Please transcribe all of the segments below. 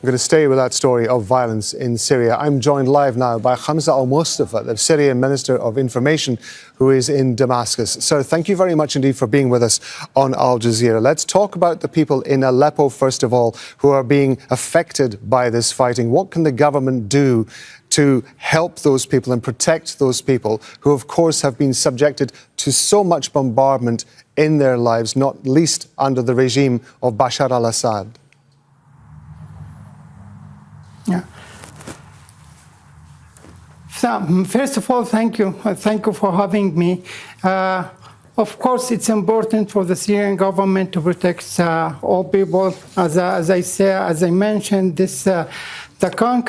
We're going to stay with that story of violence in Syria. I'm joined live now by Hamza al-Mustafa, the Syrian Minister of Information, who is in Damascus. Sir, thank you very much indeed for being with us on Al Jazeera. Let's talk about the people in Aleppo, first of all, who are being affected by this fighting. What can the government do to help those people and protect those people who, of course, have been subjected to so much bombardment in their lives, not least under the regime of Bashar al-Assad? Yeah. So, first of all, thank you. Thank you for having me. Of course, it's important for the Syrian government to protect all people. As I mentioned, the current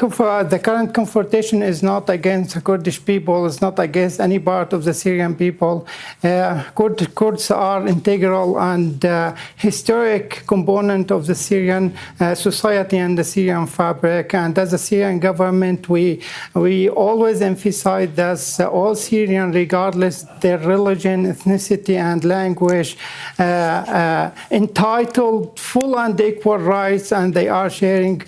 confrontation is not against the Kurdish people. It's not against any part of the Syrian people. Kurds are integral and historic component of the Syrian society and the Syrian fabric. And as a Syrian government, we always emphasize that all Syrians, regardless their religion, ethnicity, and language, entitled full and equal rights, and they are sharing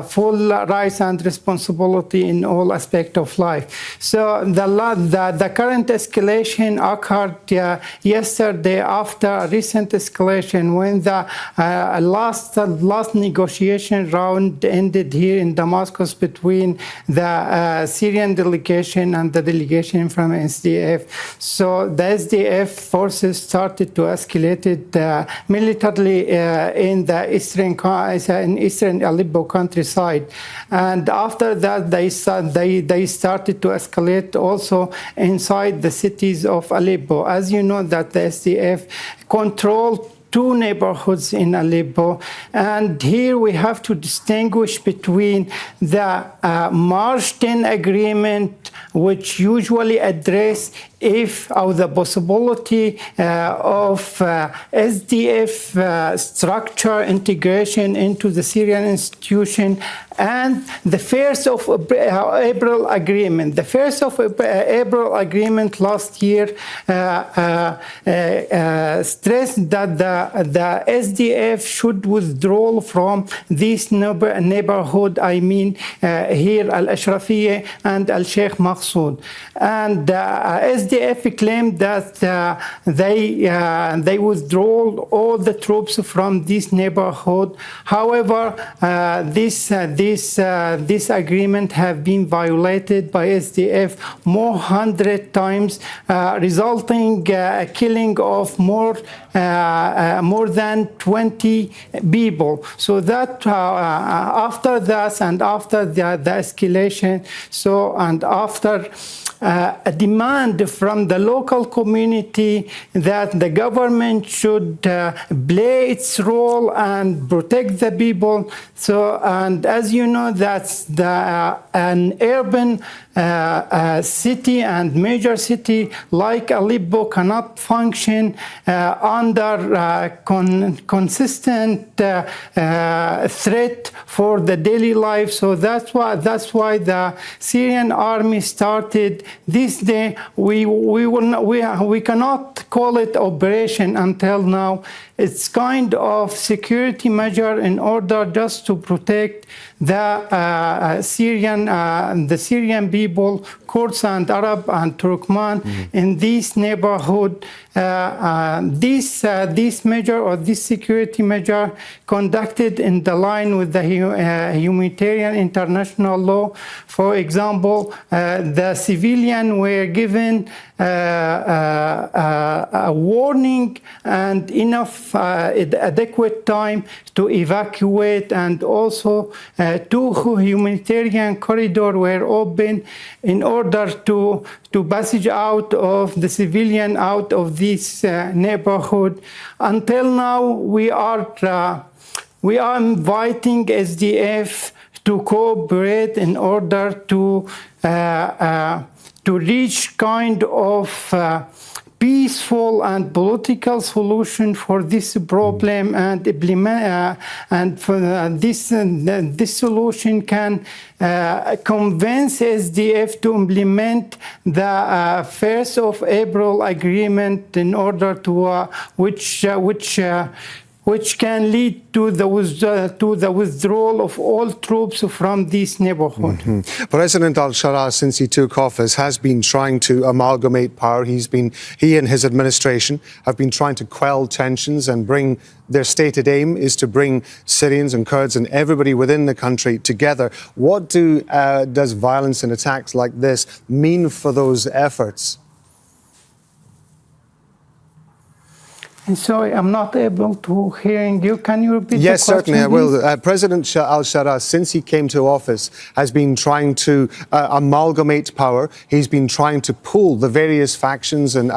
full rights and responsibility in all aspects of life. So the current escalation occurred yesterday after a recent escalation when the last negotiation round ended here in Damascus between the Syrian delegation and the delegation from SDF. So the SDF forces started to escalate it militarily in the eastern Aleppo countryside. And after that, they started to escalate also inside the cities of Aleppo. As you know, that the SDF controlled 2 neighborhoods in Aleppo, and here we have to distinguish between the March 10 agreement, which usually address or the possibility of SDF structure integration into the Syrian institution, and the 1st of April agreement. The 1st of April agreement last year stressed that the SDF should withdraw from this neighborhood, I mean here Al-Ashrafiyya and Al-Sheikh Maqsoud. And SDF claimed that they withdrew all the troops from this neighborhood. However, this agreement have been violated by SDF more 100 times, resulting killing of more than 20 people. So that after that and after the escalation, and after a demand from the local community that the government should play its role and protect the people. So, and as you know, that's an urban city and major city like Aleppo cannot function under consistent threat for the daily life. So that's why the Syrian army started this day. We cannot call it operation until now. It's kind of security measure in order just to protect the Syrian people, Kurds and Arab and Turkmen in this neighborhood. This measure or this security measure conducted in the line with the humanitarian international law. For example, the civilians were given a warning and enough adequate time to evacuate, and also 2 humanitarian corridors were open in order to passage out of the civilian out of this neighborhood. Until now, we are inviting SDF to cooperate in order to reach kind of peaceful and political solution for this problem, and implement and for this solution can convince SDF to implement the 1st of April agreement in order to which which can lead to the withdrawal of all troops from this neighborhood. President al-Shara, since he took office, has been trying to amalgamate power. He and his administration have been trying to quell tensions and their stated aim is to bring Syrians and Kurds and everybody within the country together. What does violence and attacks like this mean for those efforts? Sorry, I'm not able to hearing you. Can you repeat the question? Yes, certainly I will. Please? President al-Shara, since he came to office, has been trying to amalgamate power. He's been trying to pull the various factions and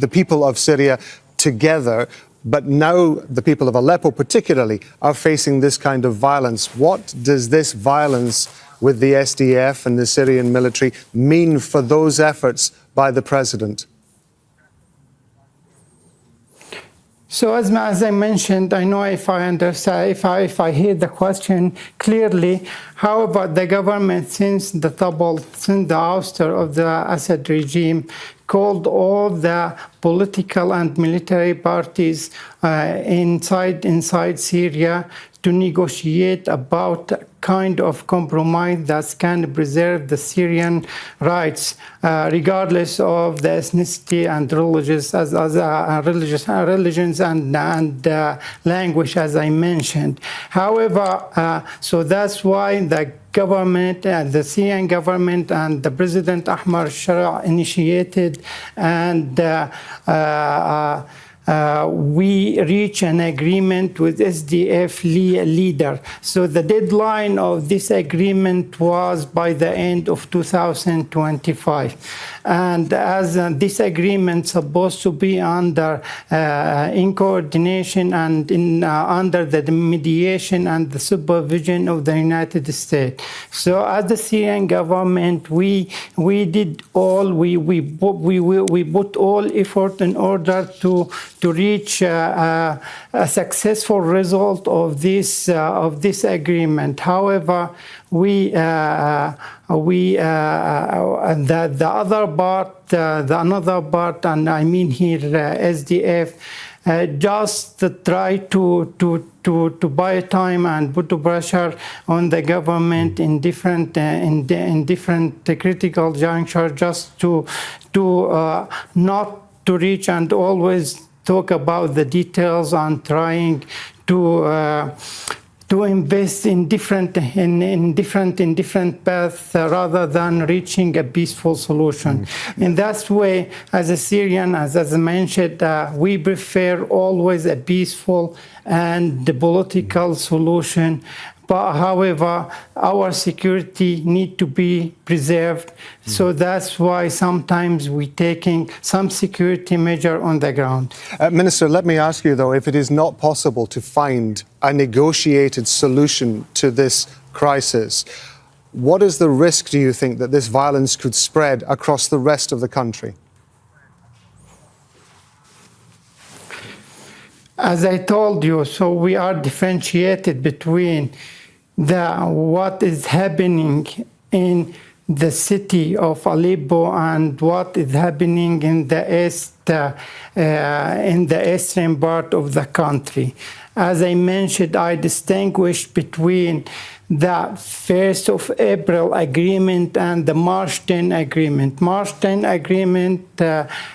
the people of Syria together. But now the people of Aleppo particularly are facing this kind of violence. What does this violence with the SDF and the Syrian military mean for those efforts by the president? So as I mentioned, I know if I understand, if I hear the question clearly, however, the government since the ouster of the Assad regime called all the political and military parties inside Syria to negotiate about kind of compromise that can preserve the Syrian rights, regardless of the ethnicity and religions and language, as I mentioned. However, so that's why the government, the Syrian government and the President Ahmad al-Shara initiated and we reach an agreement with SDF leader. So the deadline of this agreement was by the end of 2025. And as this agreement supposed to be under in coordination and under the mediation and the supervision of the United States. So as the Syrian government, we did all, we put all effort in order to reach a successful result of this agreement. However, the another part, and I mean here SDF, just try to buy time and put pressure on the government in different critical juncture, just to not to reach and always talk about the details and trying to invest in different paths rather than reaching a peaceful solution. In that way, as a Syrian, as I mentioned, we prefer always a peaceful and political solution. But however, our security need to be preserved. So that's why sometimes we're taking some security measure on the ground. Minister, let me ask you, though, if it is not possible to find a negotiated solution to this crisis, what is the risk, do you think, that this violence could spread across the rest of the country? As I told you, so we are differentiated between what is happening in the city of Aleppo and what is happening in the eastern part of the country. As I mentioned, I distinguish between the 1st of April agreement and the March 10 agreement. March 10 agreement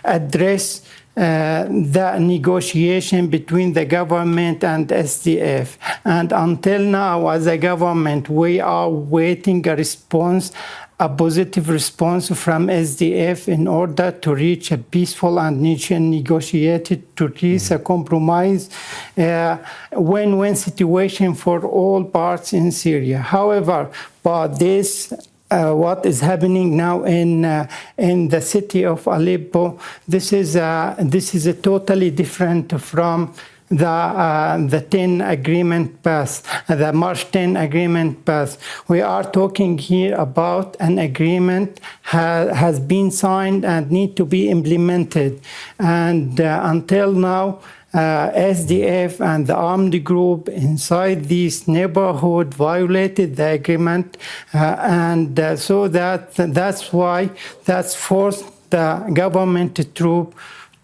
address the negotiation between the government and SDF. And until now, as a government, we are waiting a response, a positive response from SDF in order to reach a peaceful and negotiated to reach a compromise, win-win situation for all parts in Syria. However, but this what is happening now in the city of Aleppo, this is a totally different from the 10 agreement path, the March 10 agreement path. We are talking here about an agreement has been signed and need to be implemented. And until now, SDF and the armed group inside this neighborhood violated the agreement, so that's why that's forced the government troop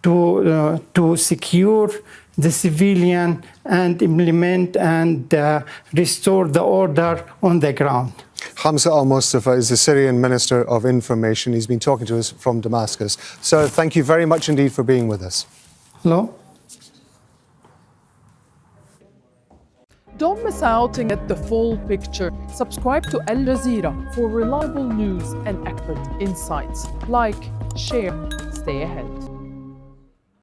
to secure the civilian and implement and restore the order on the ground. Hamza al-Mustafa is the Syrian Minister of Information. He's been talking to us from Damascus. So thank you very much indeed for being with us. Hello? Don't miss out and get the full picture. Subscribe to Al Jazeera for reliable news and expert insights. Like, share, stay ahead.